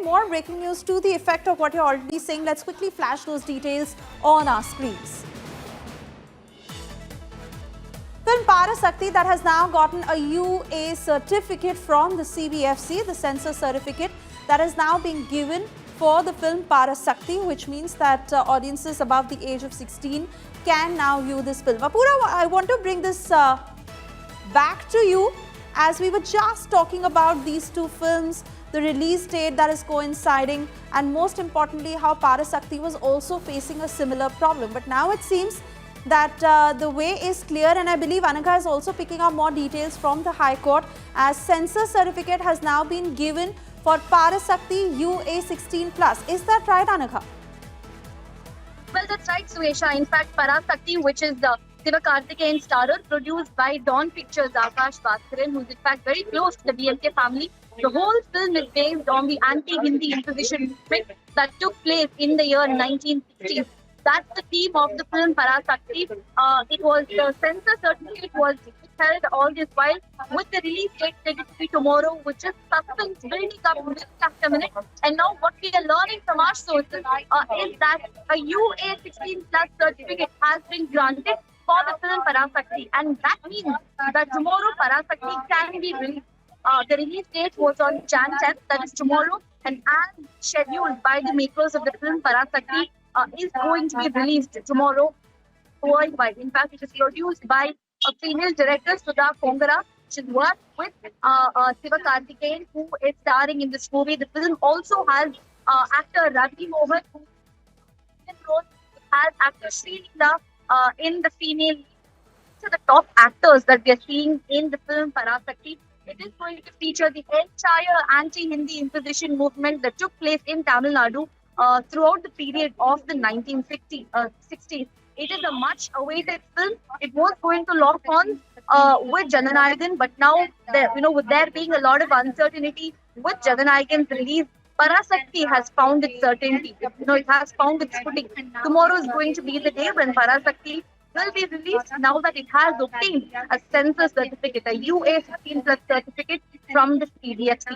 more breaking news to the effect of what you're already saying. Let's quickly flash those details on our screens. Film Parasakti that has now gotten a UA certificate from the CBFC, the censor certificate that is now being given for the film Parasakti, which means that audiences above the age of 16 can now view this film. Apura, I want to bring this back to you, as we were just talking about these two films, the release date that is coinciding, and most importantly how Parasakti was also facing a similar problem. But now it seems that the way is clear, and I believe Anagha is also picking up more details from the High Court, as censor certificate has now been given for Parasakti UA 16+. Is that right, Anagha? Well, that's right, Suesha. In fact, Parasakti, which is the Sivakarthikeyan starrer, produced by Dawn Pictures' Akash, Bhaskaran, who is in fact very close to the BMK family. The whole film is based on the anti-Hindi imposition movement that took place in the year 1960. That's the theme of the film Parasakti. It was the censor certificate was held all this while, with the release date slated to be tomorrow, which is suspense building up minute after minute. And now what we are learning from our sources is that a UA 16+ certificate has been granted for the film Parasakti, and that means that tomorrow Parasakti can be released. The release date was on Jan 10th, that is tomorrow, and as scheduled by the makers of the film Parasakti, is going to be released tomorrow worldwide. In fact, it is produced by a female director, Sudha Kongara. She's worked with Sivakarthikeyan, who is starring in this movie. The film also has actor Ravi Mohan, who has actor Srilinda in the female. So the top actors that we are seeing in the film Parasakti. It is going to feature the entire anti-Hindi imposition movement that took place in Tamil Nadu throughout the period of the 1960s. It is a much-awaited film. It was going to lock on with Jananayagam, but now, with there being a lot of uncertainty with Jananayagam's release, Parasakti has found its certainty. It has found its footing. Tomorrow is going to be the day when Parasakti will be released, now that it has obtained a censor certificate, a UA 16+ certificate from the CBFC.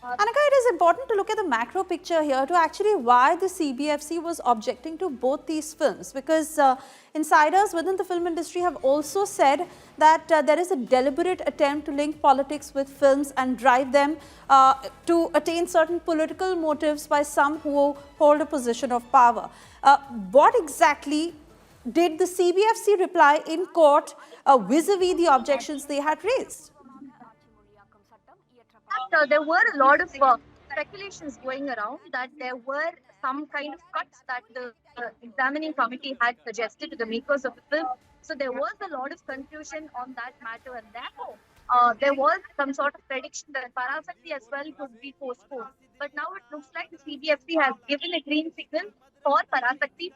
Anagha, it is important to look at the macro picture here to actually why the CBFC was objecting to both these films, because insiders within the film industry have also said that there is a deliberate attempt to link politics with films and drive them to attain certain political motives by some who hold a position of power. What exactly did the CBFC reply in court vis-a-vis the objections they had raised? There were a lot of speculations going around that there were some kind of cuts that the examining committee had suggested to the makers of the film. So there was a lot of confusion on that matter, and therefore there was some sort of prediction that Parasakti as well could be postponed. But now it looks like the CBFC has given a green signal for Parasakti.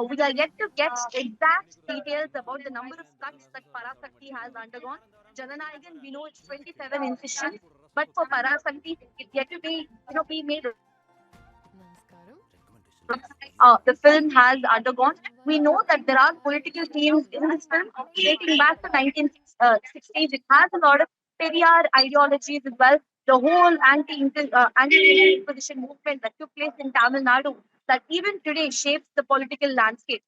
We are yet to get exact details about the number of cuts that Parasakti has undergone. Jananayagam, we know it's 27 incisions, but for Parasakti, it's yet to be, be made. The film has undergone. We know that there are political themes in this film dating back to 1960s. It has a lot of Periyar ideologies as well. The whole anti-imposition movement that took place in Tamil Nadu, that even today shapes the political landscape.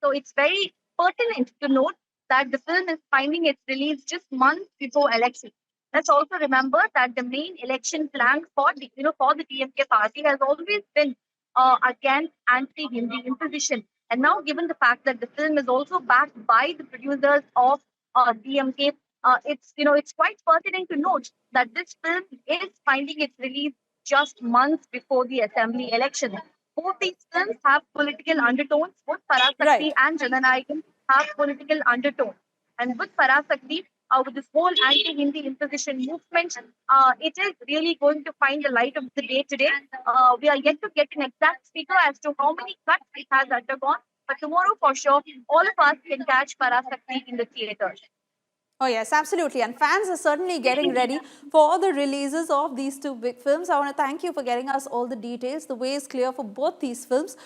So it's very pertinent to note that the film is finding its release just months before election. Let's also remember that the main election plank for the DMK party has always been against anti-Hindi imposition. And now, given the fact that the film is also backed by the producers of DMK, it's quite pertinent to note that this film is finding its release just months before the assembly election. Both these films have political undertones. Both Parasakti and Jananayagam have political undertones. And with Parasakti, with this whole anti-Hindi imposition movement, it is really going to find the light of the day today. We are yet to get an exact figure as to how many cuts it has undergone. But tomorrow, for sure, all of us can catch Parasakti in the theatres. Oh yes, absolutely. And fans are certainly getting ready for the releases of these two big films. I want to thank you for getting us all the details. The way is clear for both these films.